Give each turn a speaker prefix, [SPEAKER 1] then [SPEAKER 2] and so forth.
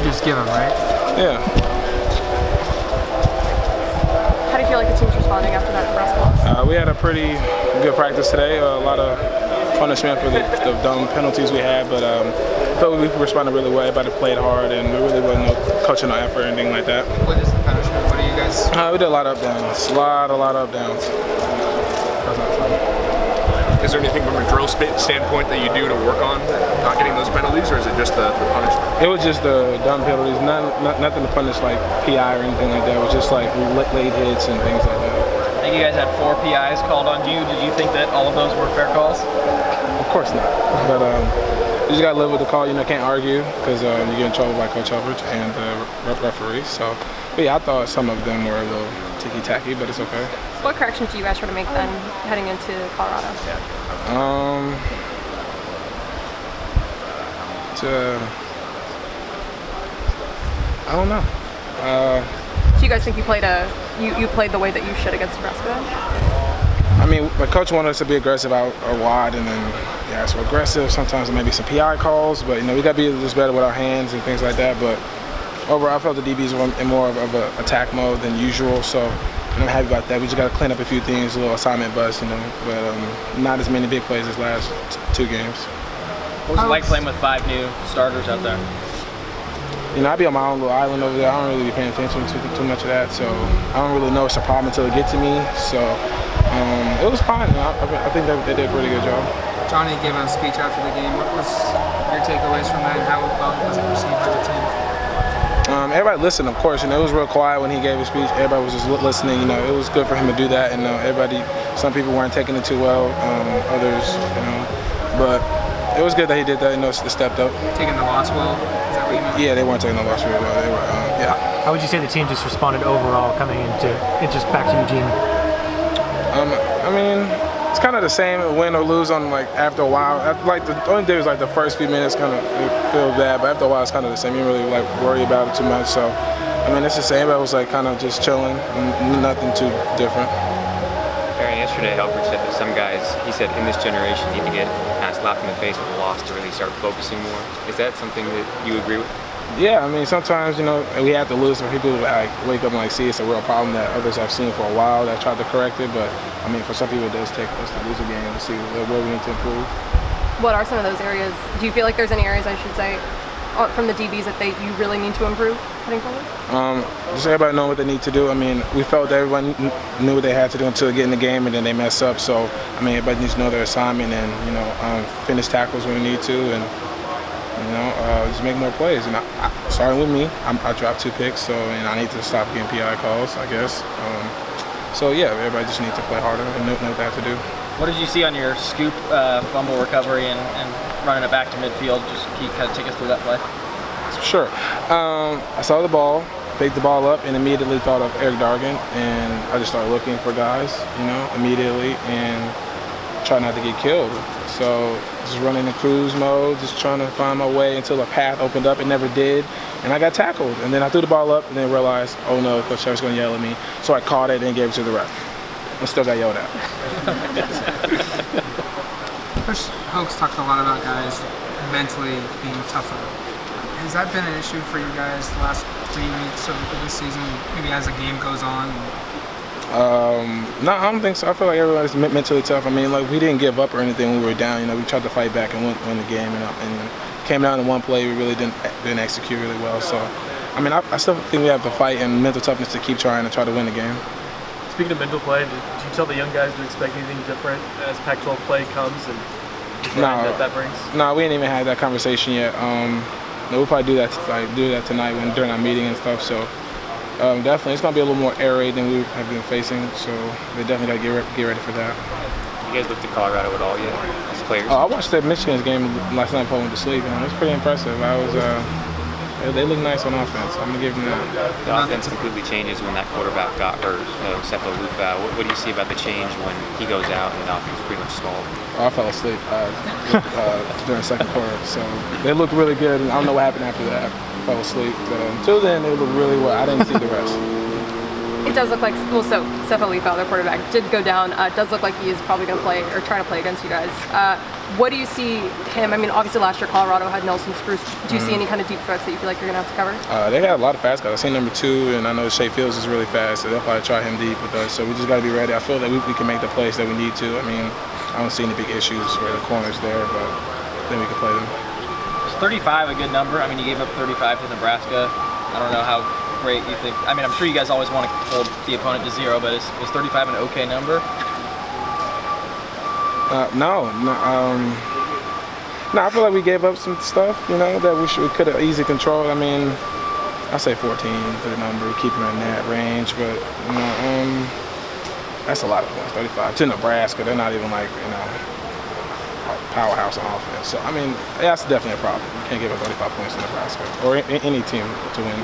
[SPEAKER 1] just give them, right?
[SPEAKER 2] Yeah.
[SPEAKER 3] How do you feel like the team's responding after that Nebraska loss?
[SPEAKER 2] We had a pretty good practice today. A lot of punishment for the dumb penalties we had, but I felt we responded really well. Everybody played hard, and there really wasn't no coaching or effort or anything like that.
[SPEAKER 1] What is the punishment? What do you guys?
[SPEAKER 2] We did a lot of up downs. A lot of up downs. That's not fun.
[SPEAKER 4] Is there anything from a drill standpoint that you do to work on not getting those penalties, or is it just the punishment?
[SPEAKER 2] It was just the dumb penalties, nothing to punish like PI or anything like that. It was just like late hits and things like that.
[SPEAKER 5] I think you guys had 4 PIs called on you. Did you think that all of those were fair calls?
[SPEAKER 2] Of course not. But you just gotta live with the call. You know, can't argue because you get in trouble by Coach Hubbard and the referees. So, but yeah, I thought some of them were a little ticky-tacky, but it's okay.
[SPEAKER 3] What corrections do you guys try to make then heading into Colorado?
[SPEAKER 2] I don't know.
[SPEAKER 3] Do you guys think you played the way that you should against Nebraska?
[SPEAKER 2] I mean, my coach wanted us to be aggressive out wide, and then yeah, so aggressive. Sometimes maybe some PI calls, but you know we got to be just better with our hands and things like that. But overall, I felt the DBs were in more of an attack mode than usual, so I'm happy about that. We just got to clean up a few things, a little assignment bust, you know, but not as many big plays as last 2 games.
[SPEAKER 5] What was it like playing with 5 new starters out there?
[SPEAKER 2] You know, I be on my own little island over there. I don't really be paying attention to too much of that, so I don't really know it's a problem until it gets to me. So it was fine. I think they did a pretty good job.
[SPEAKER 1] Johnny gave a speech after the game. What was your takeaways from that, and how well was it received by the team?
[SPEAKER 2] Everybody listened, of course, and it was real quiet when he gave his speech. Everybody was just listening. You know, it was good for him to do that, and some people weren't taking it too well, others, you know, but it was good that he did that. You know, stepped up.
[SPEAKER 1] Taking the loss well. Is that what you meant?
[SPEAKER 2] Yeah, they weren't taking the loss really well. They were, yeah.
[SPEAKER 6] How would you say the team just responded overall coming into it, just back to Eugene?
[SPEAKER 2] I mean, it's kind of the same, win or lose on like after a while. Like the only thing was like the first few minutes kind of feel bad, but after a while it's kind of the same. You don't really like worry about it too much. So, I mean, it's the same. But it was like kind of just chilling, nothing too different.
[SPEAKER 7] Aaron, yesterday Helfrich said that some guys, he said, in this generation need to get kind of slapped in the face with a loss to really start focusing more. Is that something that you agree with?
[SPEAKER 2] Yeah, I mean, sometimes, you know, we have to lose for people to like wake up and like see it's a real problem that others have seen for a while that tried to correct it. But I mean, for some people, it does take us to lose a game to see where we need to improve.
[SPEAKER 3] What are some of those areas? Do you feel like there's any areas, I should say, from the DBs that you really need to improve heading forward?
[SPEAKER 2] Just everybody know what they need to do. I mean, we felt that everyone knew what they had to do until they get in the game, and then they mess up. So, I mean, everybody needs to know their assignment and, you know, finish tackles when we need to, and you know, just make more plays. And starting with me, I dropped 2 picks, so and I need to stop getting PI calls, I guess. So yeah, everybody just needs to play harder and know what they have to do.
[SPEAKER 5] What did you see on your scoop fumble recovery and running it back to midfield? Just can you kind of take us through that play?
[SPEAKER 2] Sure. I saw the ball, picked the ball up, and immediately thought of Eric Dargan, and I just started looking for guys, you know, immediately, and try not to get killed. So just running in cruise mode, just trying to find my way until a path opened up. It never did, and I got tackled. And then I threw the ball up, and then realized, oh no, Coach Sheriff's going to yell at me. So I caught it and gave it to the ref. I still got yelled at.
[SPEAKER 1] Coach Hoke's talked a lot about guys mentally being tougher. Has that been an issue for you guys the last 3 weeks of this season, maybe as the game goes on?
[SPEAKER 2] No, I don't think so. I feel like everybody's mentally tough. I mean, like, we didn't give up or anything when we were down. You know, we tried to fight back and win the game, and came down to one play. We really didn't execute really well. So, I mean, I still think we have the fight and mental toughness to keep trying to try to win the game.
[SPEAKER 8] Speaking of mental play, did you tell the young guys to expect anything different as Pac-12 play comes and that brings?
[SPEAKER 2] No, we ain't even had that conversation yet. We'll probably do that tonight during our meeting and stuff. So. Definitely, it's going to be a little more air raid than we have been facing, so they definitely got to get ready for that.
[SPEAKER 7] You guys looked at Colorado at all yet as players?
[SPEAKER 2] I watched that Michigan's game last night before I went to sleep, and it was pretty impressive. They look nice on offense. I'm going to give them that.
[SPEAKER 7] The offense completely changes when that quarterback got hurt, Seppo Lufa. What do you see about the change when he goes out and the offense pretty much stalled?
[SPEAKER 2] I fell asleep during the second quarter, so they looked really good, and I don't know what happened after that. I fell asleep, but until then, they looked really well. I didn't see the rest.
[SPEAKER 3] It does look like, well, Seppo Lufa, their quarterback, did go down. It does look like he is probably going to play or try to play against you guys. What do you see him? I mean, obviously last year Colorado had Nelson Spruce. Do you see any kind of deep threats that you feel like you're going to have to cover?
[SPEAKER 2] They got a lot of fast guys. I've seen number 2, and I know Shea Fields is really fast, so they'll probably try him deep with us. So we just got to be ready. I feel that we can make the plays that we need to. I mean, I don't see any big issues for the corners there, but then we can play them.
[SPEAKER 5] Is 35 a good number? I mean, you gave up 35 to Nebraska. I don't know how great you think. I mean, I'm sure you guys always want to hold the opponent to 0, but is 35 an okay number?
[SPEAKER 2] No, I feel like we gave up some stuff, that we could have easily controlled. I mean, I say 14 for the number, keeping in that range, but that's a lot of points. 35 to Nebraska, they're not even like a powerhouse on offense. So I mean, that's definitely a problem. You can't give up 35 points to Nebraska or any team to win.